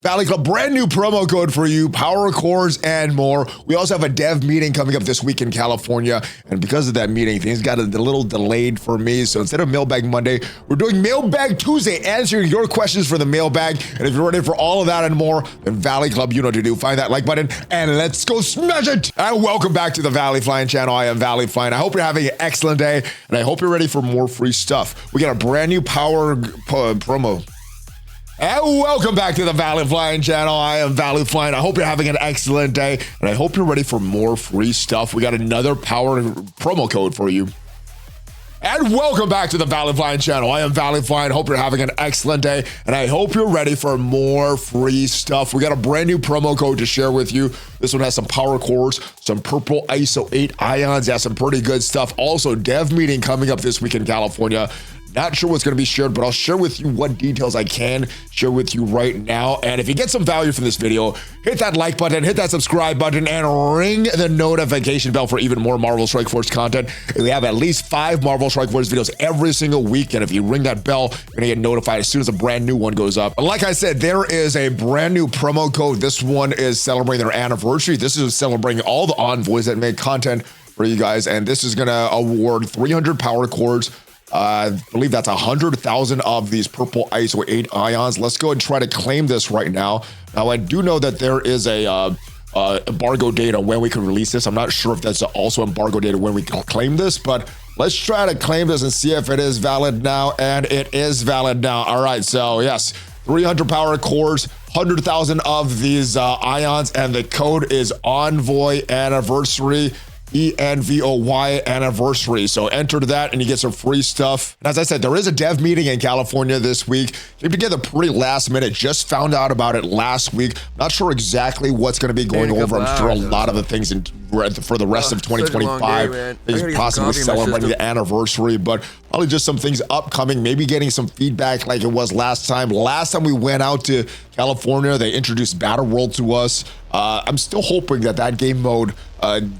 Valley Club, brand new promo code for you, power cores and more. We also have a dev meeting coming up this week in California. And because of that meeting, things got a little delayed for me. So instead of Mailbag Monday, we're doing Mailbag Tuesday, answering your questions for the mailbag. And if you're ready for all of that and more, then Valley Club, you know what to do. Find that like button and let's go smash it. And welcome back to the ValleyFlyin channel. I am ValleyFlyin. I hope you're having an excellent day. And I hope you're ready for more free stuff. We got a brand new power promo. And welcome back to the ValleyFlyin channel. I am ValleyFlyin. I hope you're having an excellent day, and I hope you're ready for more free stuff. We got another power promo code for you. And welcome back to the ValleyFlyin channel. I am ValleyFlyin. Hope you're having an excellent day, and I hope you're ready for more free stuff. We got a brand new promo code to share with you. This one has some power cores, some purple ISO 8 ions, yeah, some pretty good stuff. Also, dev meeting coming up this week in California. Not sure what's going to be shared, but I'll share with you what details I can share with you right now. And if you get some value from this video, hit that like button, hit that subscribe button, and ring the notification bell for even more Marvel Strike Force content. We have at least 5 Marvel Strike Force videos every single week, and if you ring that bell, you're going to get notified as soon as a brand new one goes up. Like I said, there is a brand new promo code. This one is celebrating their anniversary. This is celebrating all the envoys that make content for you guys, and this is going to award 300 power cores. I believe that's 100,000 of these purple ISO 8 ions. Let's go and try to claim this right now. Now, I do know that there is a embargo date on when we can release this. I'm not sure if that's also embargo date when we can claim this, but let's try to claim this and see if it is valid now. And it is valid now. All right, so yes, 300 power cores, 100,000 of these ions, and the code is Envoy Anniversary. ENVOY anniversary. So enter that and you get some free stuff. And as I said, there is a dev meeting in California this week. Came together pretty last minute. Just found out about it last week. Not sure exactly what's going to be going over. I'm sure a lot of the things for the rest of 2025 is possibly celebrating the anniversary, but probably just some things upcoming, maybe getting some feedback like it was last time. Last time we went out to California, they introduced Battle World to us. I'm still hoping that that game mode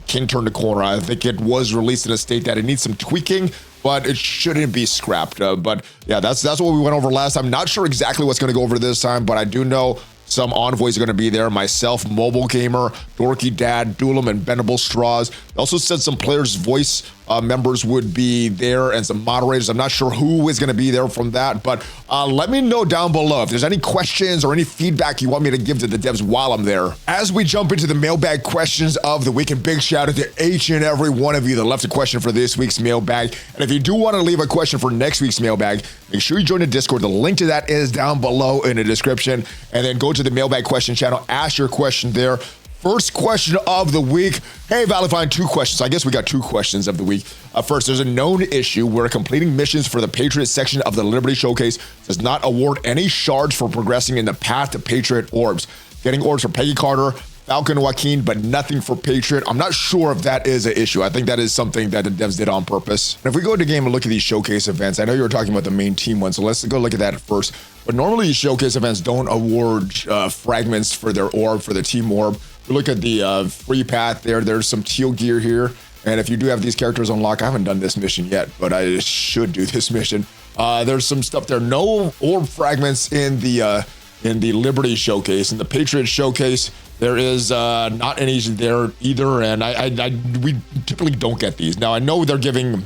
can turn the corner. I think it was released in a state that it needs some tweaking, but it shouldn't be scrapped. But yeah, that's what we went over last time. Not sure exactly what's going to go over this time, but I do know some envoys are going to be there. Myself, Mobile Gamer, Dorky Dad, Duelim, and Bendable Straws. They also said some players' voice members would be there and some moderators. I'm not sure who is going to be there from that, but let me know down below if there's any questions or any feedback you want me to give to the devs while I'm there. As we jump into the mailbag questions of the week, and big shout out to each and every one of you that left a question for this week's mailbag. And if you do want to leave a question for next week's mailbag, make sure you join the Discord. The link to that is down below in the description. And then go to the mailbag question channel, ask your question there. First question of the week. Hey, ValleyFlyin, 2 questions. I guess we got 2 questions of the week. First, there's a known issue where completing missions for the Patriot section of the Liberty Showcase does not award any shards for progressing in the path to Patriot orbs. Getting orbs for Peggy Carter, Falcon Joaquin, but nothing for Patriot. I'm not sure if that is an issue. I think that is something that the devs did on purpose. And if we go to game and look at these showcase events, I know you were talking about the main team one, so let's go look at that first. But normally these showcase events don't award fragments for their orb, for the team orb. We look at the free path there. There's some teal gear here. And if you do have these characters unlocked, I haven't done this mission yet, but I should do this mission. There's some stuff there. No orb fragments in the Liberty Showcase. In the Patriot Showcase, there is not any there either. And we typically don't get these. Now, I know they're giving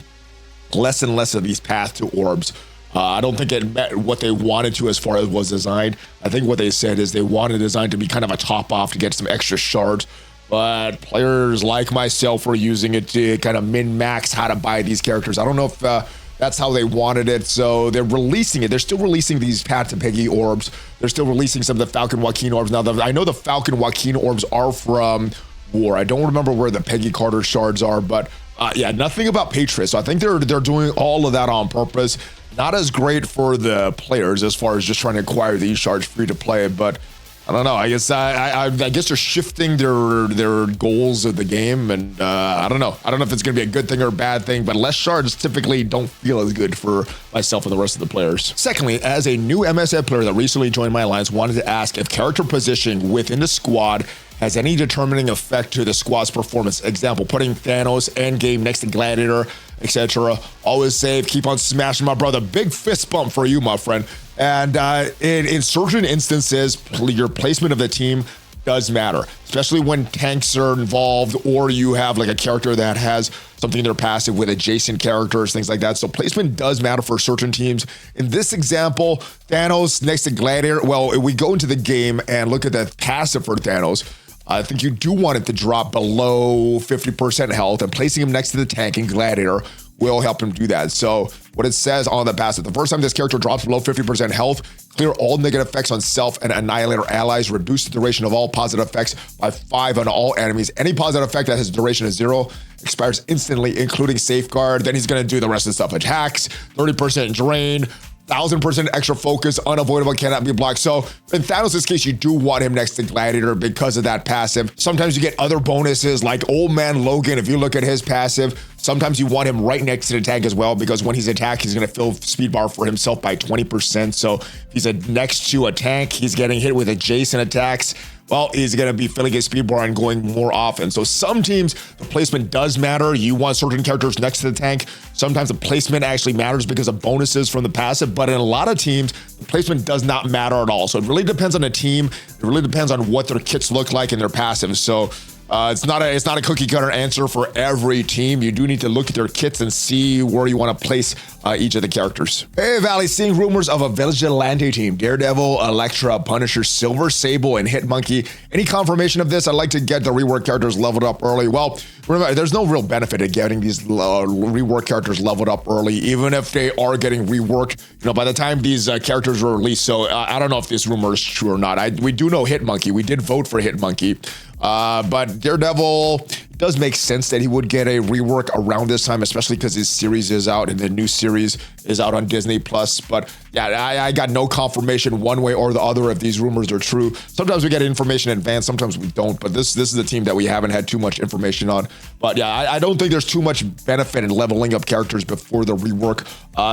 less and less of these path to orbs. I don't think it met what they wanted to as far as was designed. I think what they said is they wanted design to be kind of a top off to get some extra shards. But players like myself are using it to kind of min-max how to buy these characters. I don't know if that's how they wanted it. So they're releasing it. They're still releasing these Pat to Peggy orbs. They're still releasing some of the Falcon Joaquin orbs. Now, I know the Falcon Joaquin orbs are from War. I don't remember where the Peggy Carter shards are, but yeah, nothing about Patriot. So I think they're doing all of that on purpose. Not as great for the players as far as just trying to acquire these shards free to play, but I don't know. I guess I guess they're shifting their goals of the game, and I don't know. I don't know if it's going to be a good thing or a bad thing, but less shards typically don't feel as good for myself and the rest of the players. Secondly, as a new MSF player that recently joined my alliance, wanted to ask if character positioning within the squad has any determining effect to the squad's performance. Example, putting Thanos endgame next to Gladiator, etc. Always save, keep on smashing, my brother. Big fist bump for you, my friend. And in certain instances, your placement of the team does matter, especially when tanks are involved or you have like a character that has something in their passive with adjacent characters, things like that. So placement does matter for certain teams. In this example, Thanos next to Gladiator, well, if we go into the game and look at the passive for Thanos, I think you do want it to drop below 50% health, and placing him next to the tank in Gladiator will help him do that. So what it says on the passive, the first time this character drops below 50% health, clear all negative effects on self and Annihilator allies, reduce the duration of all positive effects by 5 on all enemies. Any positive effect that has duration of 0 expires instantly, including Safeguard. Then he's gonna do the rest of the stuff. Attacks, 30% drain, 1000% extra focus, unavoidable, cannot be blocked. So in Thanos' case, you do want him next to Gladiator because of that passive. Sometimes you get other bonuses like Old Man Logan. If you look at his passive, sometimes you want him right next to the tank as well, because when he's attacked, he's going to fill speed bar for himself by 20%. So if he's next to a tank, he's getting hit with adjacent attacks, well, he's going to be filling his speed bar and going more often. So some teams, the placement does matter. You want certain characters next to the tank. Sometimes the placement actually matters because of bonuses from the passive, but in a lot of teams, the placement does not matter at all. So it really depends on the team. It really depends on what their kits look like and their passive. So it's not a cookie cutter answer for every team. You do need to look at their kits and see where you want to place each of the characters. Hey, Valley, seeing rumors of a Vigilante team, Daredevil, Elektra, Punisher, Silver Sable, and Hitmonkey. Any confirmation of this? I'd like to get the rework characters leveled up early. Well, remember, there's no real benefit in getting these rework characters leveled up early, even if they are getting reworked, by the time these characters were released. So I don't know if this rumor is true or not. We do know Hitmonkey. We did vote for Hitmonkey. But Daredevil, does make sense that he would get a rework around this time, especially because his series is out and the new series is out on Disney Plus. But yeah, I got no confirmation one way or the other if these rumors are true. Sometimes we get information in advance, sometimes we don't. But this is a team that we haven't had too much information on. But yeah, I don't think there's too much benefit in leveling up characters before the rework.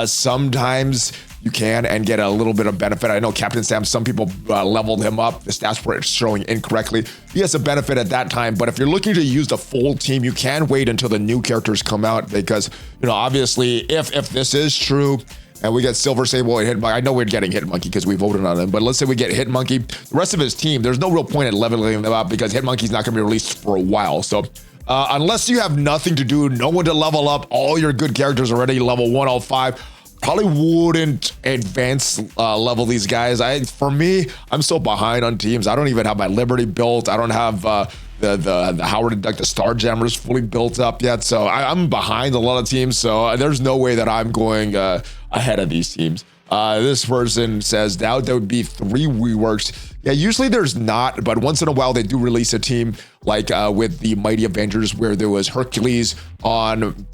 Sometimes you can and get a little bit of benefit. I know Captain Sam, some people leveled him up. The stats were showing incorrectly. He has a benefit at that time, but if you're looking to use the full team, you can wait until the new characters come out because, obviously, if this is true, and we get Silver Sable and Hitmonkey. I know we're getting Hitmonkey because we voted on him, but let's say we get Hitmonkey. The rest of his team, there's no real point in leveling them up because Hitmonkey's not going to be released for a while. So unless you have nothing to do, no one to level up, all your good characters already level 105, probably wouldn't advance level these guys. For me, I'm so behind on teams. I don't even have my Liberty built. I don't have the Howard, like the Star Jammers fully built up yet. So I'm behind a lot of teams. So there's no way that I'm going ahead of these teams. This person says doubt there would be 3 reworks. Yeah, usually there's not, but once in a while they do release a team like with the Mighty Avengers where there was Hercules on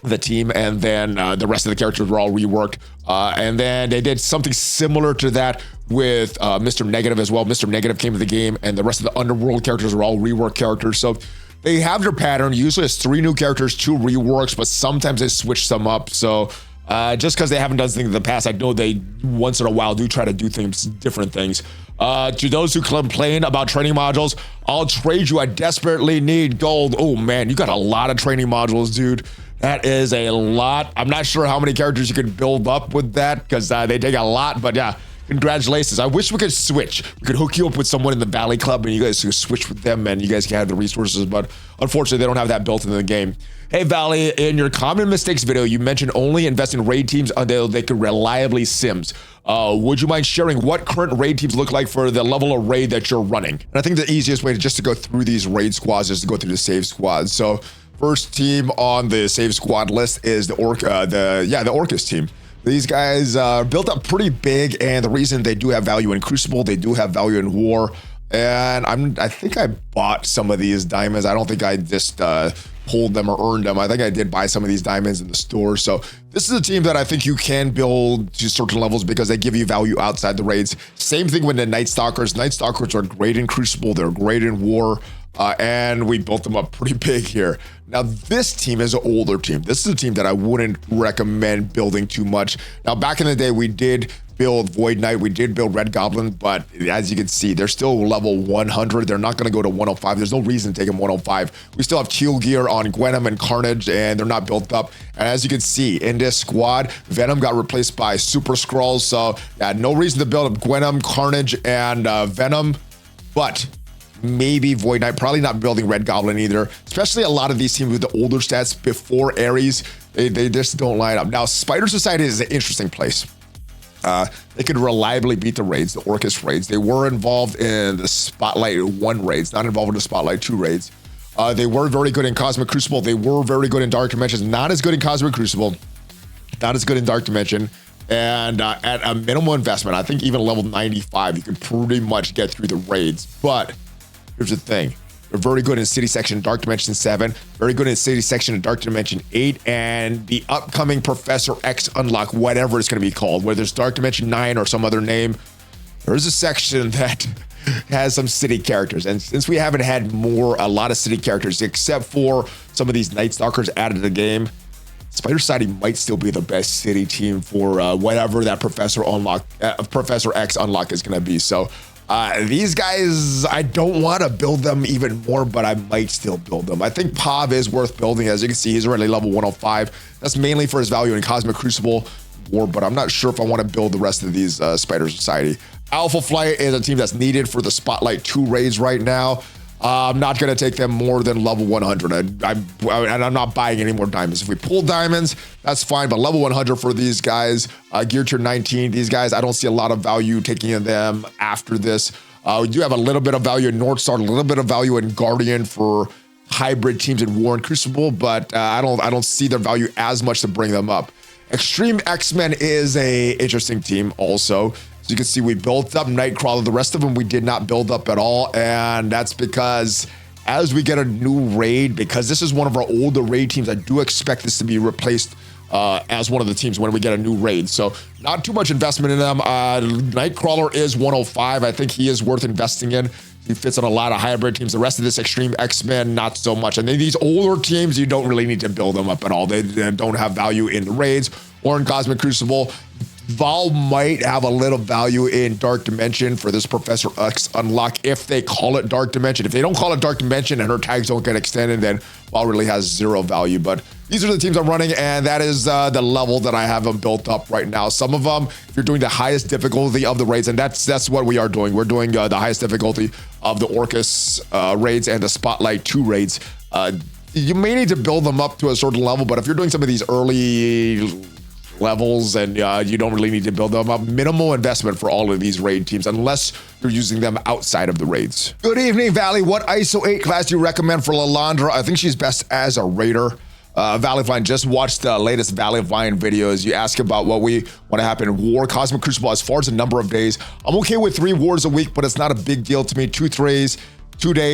the team, and then the rest of the characters were all reworked. And then they did something similar to that with Mr. Negative as well. Mr. Negative came to the game, and the rest of the Underworld characters were all reworked characters. So they have their pattern. Usually it's 3 new characters, 2 reworks, but sometimes they switch some up. So just because they haven't done things in the past, I know they once in a while do try to do things, different things. To those who complain about training modules, I'll trade you. I desperately need gold. Oh man, you got a lot of training modules, dude. That is a lot. I'm not sure how many characters you could build up with that because they take a lot, but yeah, congratulations. I wish we could switch. We could hook you up with someone in the Valley Club and you guys could switch with them and you guys can have the resources, but unfortunately they don't have that built into the game. Hey Valley, in your common mistakes video, you mentioned only invest in raid teams until they could reliably sims. Would you mind sharing what current raid teams look like for the level of raid that you're running? And I think the easiest way to go through these raid squads is to go through the save squads. So first team on the save squad list is the Orcus team. These guys built up pretty big, and the reason they do have value in Crucible, they do have value in War, and I think I bought some of these diamonds. I don't think I just pulled them or earned them. I think I did buy some of these diamonds in the store. So this is a team that I think you can build to certain levels because they give you value outside the raids. Same thing with the Night Stalkers. Night Stalkers are great in Crucible. They're great in War. And we built them up pretty big here. Now, this team is an older team. This is a team that I wouldn't recommend building too much. Now, back in the day, we did build Void Knight. We did build Red Goblin, but as you can see, they're still level 100. They're not going to go to 105. There's no reason to take them 105. We still have Teal Gear on Gwenom and Carnage, and they're not built up. And as you can see, in this squad, Venom got replaced by Super Skrulls. So yeah, no reason to build up Gwenom, Carnage, and Venom, but maybe Void Knight. Probably not building Red Goblin either, especially a lot of these teams with the older stats before Ares. They just don't line up. Now, Spider Society is an interesting place. They could reliably beat the raids, the Orcus raids. They were involved in the Spotlight 1 raids, not involved in the Spotlight 2 raids. They were very good in Cosmic Crucible. They were very good in Dark Dimensions. Not as good in Cosmic Crucible, not as good in Dark Dimension. And at a minimal investment, I think even level 95, you could pretty much get through the raids. But here's the thing. They're very good in City Section Dark Dimension 7, very good in City Section Dark Dimension 8, and the upcoming Professor X unlock, whatever it's going to be called, whether it's Dark Dimension 9 or some other name, there's a section that has some city characters. And since we haven't had a lot of city characters, except for some of these Night Stalkers added to the game, Spider Society might still be the best city team for whatever that Professor X unlock is going to be. So these guys, I don't want to build them even more, but I might still build them. I think Pav is worth building. As you can see, he's already level 105. That's mainly for his value in Cosmic Crucible War, but I'm not sure if I want to build the rest of these Spider Society. Alpha Flight is a team that's needed for the Spotlight 2 raids right now. I'm not going to take them more than level 100. And I'm not buying any more diamonds. If we pull diamonds, that's fine. But level 100 for these guys, Gear Tier 19, these guys, I don't see a lot of value taking them after this. We do have a little bit of value in North Star, a little bit of value in Guardian for hybrid teams in War and Crucible, but I don't see their value as much to bring them up. Extreme X-Men is a interesting team also. As you can see, we built up Nightcrawler. The rest of them we did not build up at all, and that's because as we get a new raid, because this is one of our older raid teams, I do expect this to be replaced as one of the teams when we get a new raid. So not too much investment in them. Nightcrawler is 105. I think he is worth investing in. He fits on a lot of hybrid teams. The rest of this Extreme X-Men, not so much. And then these older teams, you don't really need to build them up at all. They don't have value in the raids or in Cosmic Crucible. Val might have a little value in Dark Dimension for this Professor X unlock if they call it Dark Dimension. If they don't call it Dark Dimension and her tags don't get extended, then Val really has zero value. But these are the teams I'm running, and that is the level that I have them built up right now. Some of them, if you're doing the highest difficulty of the raids, and that's what we are doing. We're doing the highest difficulty of the Orcus raids and the Spotlight 2 raids. You may need to build them up to a certain level, but if you're doing some of these early levels and you don't really need to build them up, minimal investment for all of these raid teams unless you're using them outside of the raids. Good evening, Valley. What ISO 8 class do you recommend for Lalandra? I think she's best as a raider. ValleyFlyin, just watched the latest ValleyFlyin videos. You ask about what we want to happen in War, Cosmic Crucible. As far as the number of days, I'm okay with 3 wars a week, but it's not a big deal to me. 2 days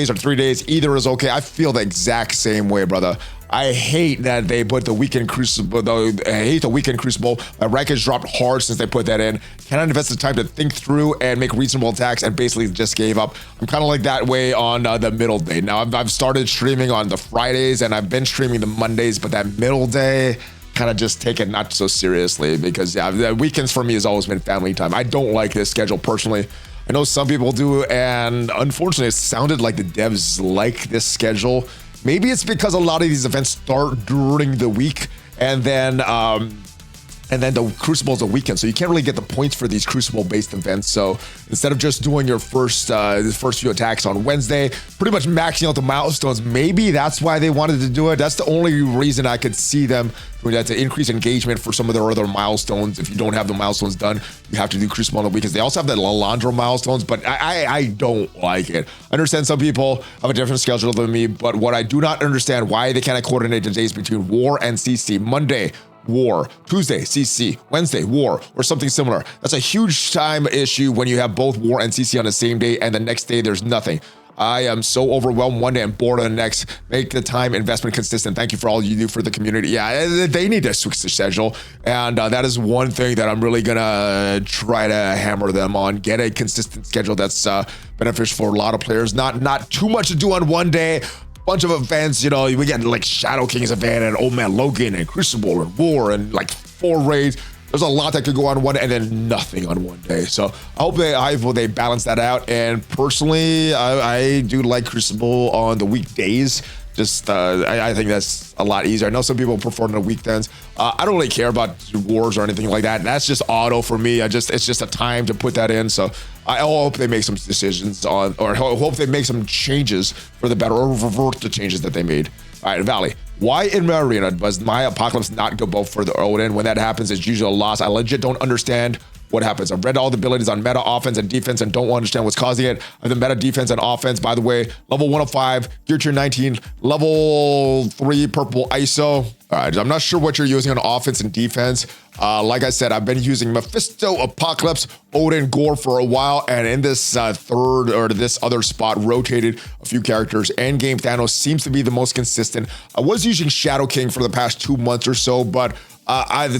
or 3 days, either is okay. I feel the exact same way, brother. I hate that they put the Weekend Crucible, though. I hate the Weekend Crucible. My rank has dropped hard since they put that in. Cannot invest the time to think through and make reasonable attacks, and basically just gave up. I'm kind of like that way on the middle day. Now, I've started streaming on the Fridays, and I've been streaming the Mondays, but that middle day, kind of just take it not so seriously because, yeah, the weekends for me has always been family time. I don't like this schedule personally. I know some people do, and unfortunately, it sounded like the devs like this schedule. Maybe it's because a lot of these events start during the week, and then the Crucible is a weekend, so you can't really get the points for these Crucible-based events. So instead of just doing your first few attacks on Wednesday, pretty much maxing out the milestones, maybe that's why they wanted to do it. That's the only reason I could see them doing that, to increase engagement for some of their other milestones. If you don't have the milestones done, you have to do Crucible on the weekends. They also have the Lalandra milestones, but I don't like it. I understand some people have a different schedule than me, but what I do not understand, why they cannot coordinate the days between War and CC. Monday, War, Tuesday, CC, Wednesday, War, or something similar. That's a huge time issue when you have both War and CC on the same day, and the next day there's nothing. I am so overwhelmed one day and bored on the next. Make the time investment consistent. Thank you for all you do for the community. Yeah, they need to switch the schedule, and that is one thing that I'm really gonna try to hammer them on. Get a consistent schedule that's beneficial for a lot of players. Not too much to do on one day. Bunch of events, you know, we get like Shadow King's event and Old Man Logan and Crucible and War and like 4 raids. there's a lot that could go on one and then nothing on one day. So I hope they balance that out. And personally, I do like Crucible on the weekdays. Just I think that's a lot easier. I know some people prefer on the weekends. I don't really care about wars or anything like that. That's just auto for me. It's just a time to put that in. So I hope they make some decisions on, or hope they make some changes for the better, or revert the changes that they made. All right, Valley. Why in my arena does my Apocalypse not go both for the Odin? When that happens, it's usually a loss. I legit don't understand what happens. I've read all the abilities on meta offense and defense and don't understand what's causing it. I have the meta defense and offense, by the way, level 105, gear tier 19, level 3 purple ISO. All right, I'm not sure what you're using on offense and defense. Like I said, I've been using Mephisto, Apocalypse, Odin, Gore for a while, and in this third or this other spot, rotated a few characters. Endgame Thanos seems to be the most consistent. I was using Shadow King for the past 2 months or so, but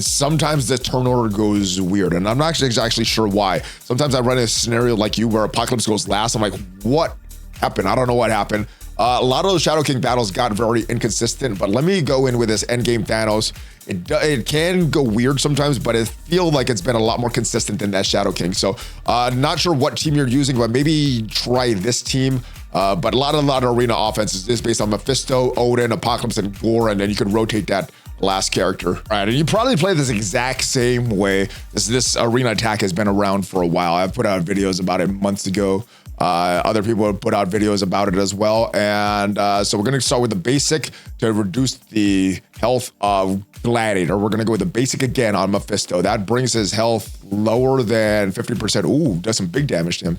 sometimes the turn order goes weird, and I'm not actually sure why. Sometimes I run a scenario like you where Apocalypse goes last. I'm like, what happened? I don't know what happened. A lot of those Shadow King battles got very inconsistent, but let me go in with this Endgame Thanos. It can go weird sometimes, but it feels like it's been a lot more consistent than that Shadow King. So not sure what team you're using, but maybe try this team. But a lot of arena offenses is based on Mephisto, Odin, Apocalypse, and Gore, and then you can rotate that last character. All right, and you probably play this exact same way. This arena attack has been around for a while. I've put out videos about it months ago. Other people have put out videos about it as well. And so we're gonna start with the basic to reduce the health of Gladiator. We're gonna go with the basic again on Mephisto. That brings his health lower than 50%. Ooh, does some big damage to him.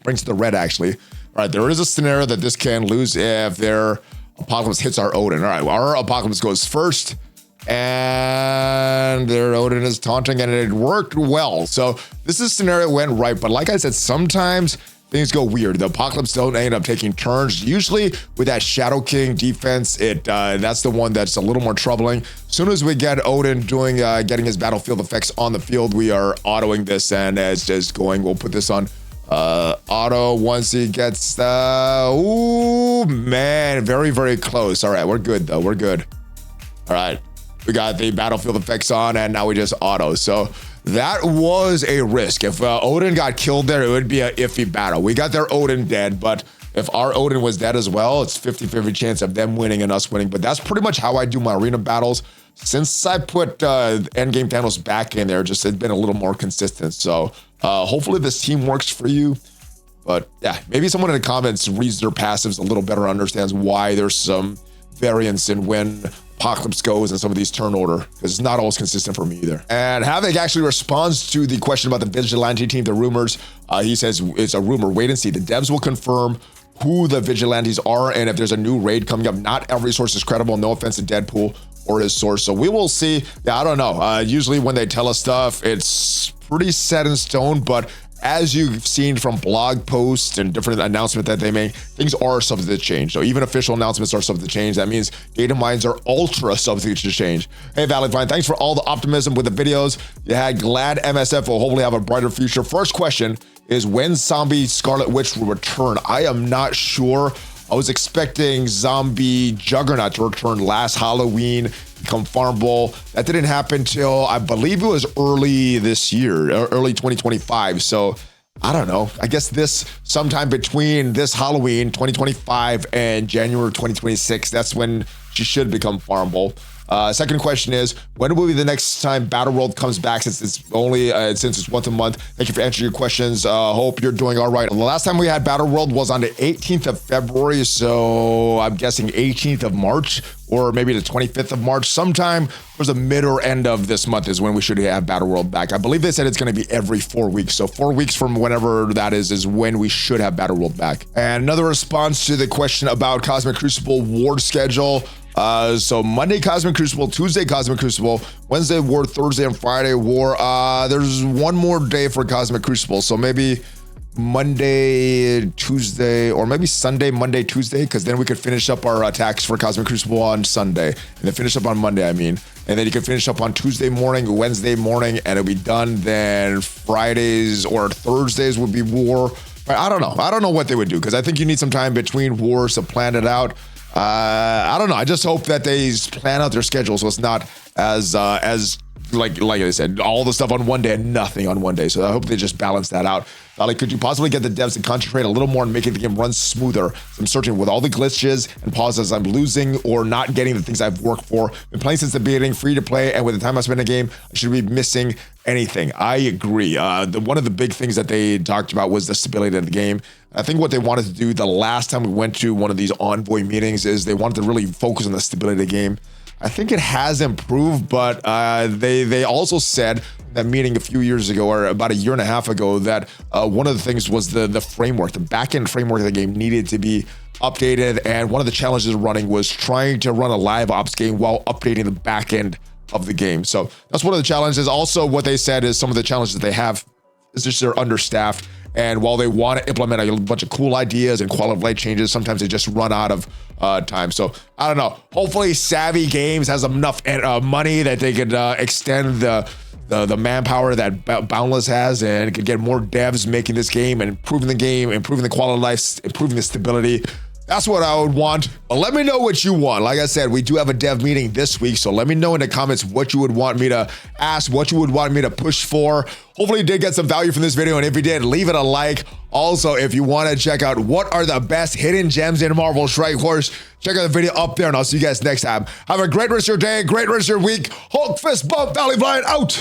Brings the red actually. All right, there is a scenario that this can lose if their Apocalypse hits our Odin. All right, well, our Apocalypse goes first, and their Odin is taunting, and it worked well. So this is scenario went right, but like I said, sometimes things go weird. The Apocalypse don't end up taking turns. Usually with that Shadow King defense, that's the one that's a little more troubling. As soon as we get Odin doing getting his battlefield effects on the field, we are autoing this, and it's just going. We'll put this on auto once he gets ooh man, very, very close. All right, we're good though. We're good. All right, we got the battlefield effects on, and now we just auto. So that was a risk. If Odin got killed there, it would be an iffy battle. We got their Odin dead, but if our Odin was dead as well, it's 50-50 chance of them winning and us winning. But that's pretty much how I do my arena battles. Since I put Endgame Thanos back in there, just it's been a little more consistent. So hopefully this team works for you. But yeah, maybe someone in the comments reads their passives a little better, understands why there's some variance in when Apocalypse goes and some of these turn order, because it's not always consistent for me either. And Havoc actually responds to the question about the Vigilante team, the rumors. He says it's a rumor, wait and see. The devs will confirm who the Vigilantes are, and if there's a new raid coming up. Not every source is credible, no offense to Deadpool or his source. So we will see. Yeah, I don't know. Usually when they tell us stuff, it's pretty set in stone, but as you've seen from blog posts and different announcements that they make, things are subject to change. So even official announcements are subject to change. That means data mines are ultra subject to change. Hey, ValleyFlyin, thanks for all the optimism with the videos. You had glad MSF will hopefully have a brighter future. First question is when Zombie Scarlet Witch will return? I am not sure. I was expecting Zombie Juggernaut to return last Halloween, become farmable. That didn't happen till I believe it was early this year, early 2025. So I don't know. I guess this sometime between this Halloween 2025 and January 2026, that's when she should become farmable. Second question is, when will be the next time Battle World comes back, since it's only since it's once a month? Thank you for answering your questions. Hope you're doing all right. The last time we had Battle World was on the 18th of February, so I'm guessing 18th of March, or maybe the 25th of March. Sometime towards the mid or end of this month is when we should have Battle World back. I believe they said it's going to be every 4 weeks. So 4 weeks from whenever that is when we should have Battle World back. And another response to the question about Cosmic Crucible Ward schedule. So Monday Cosmic Crucible, Tuesday Cosmic Crucible, Wednesday War, Thursday and Friday War. There's one more day for Cosmic Crucible, so maybe Monday, Tuesday, or maybe Sunday, Monday, Tuesday, because then we could finish up our attacks for Cosmic Crucible on Sunday, and then finish up on Monday, I mean. And then you can finish up on Tuesday morning, Wednesday morning, and it'll be done. Then Fridays or Thursdays would be War. I don't know. I don't know what they would do, because I think you need some time between wars to plan it out. I don't know. I just hope that they plan out their schedule so it's not as like I said, all the stuff on one day and nothing on one day. So I hope they just balance that out. Valley, could you possibly get the devs to concentrate a little more on making the game run smoother? I'm searching with all the glitches and pauses I'm losing or not getting the things I've worked for. Been playing since the beginning, free to play, and with the time I spent in the game, I should be missing anything. I agree. One of the big things that they talked about was the stability of the game. I think what they wanted to do the last time we went to one of these envoy meetings is they wanted to really focus on the stability of the game. I think it has improved, but they also said that meeting a few years ago or about a year and a half ago that one of the things was the framework, the backend framework of the game needed to be updated. And one of the challenges running was trying to run a live ops game while updating the backend of the game. So that's one of the challenges. Also, what they said is some of the challenges they have is just they're understaffed. And while they want to implement a bunch of cool ideas and quality of life changes, sometimes they just run out of time. So I don't know. Hopefully Savvy Games has enough money that they could extend the manpower that Boundless has and could get more devs making this game and improving the game, improving the quality of life, improving the stability. That's what I would want. But let me know what you want. Like I said, we do have a dev meeting this week, so let me know in the comments what you would want me to ask, what you would want me to push for. Hopefully you did get some value from this video, and if you did, leave it a like. Also, if you want to check out what are the best hidden gems in Marvel Strike Force, check out the video up there, and I'll see you guys next time. Have a great rest of your day, great rest of your week. Hulk fist bump, ValleyFlyin out.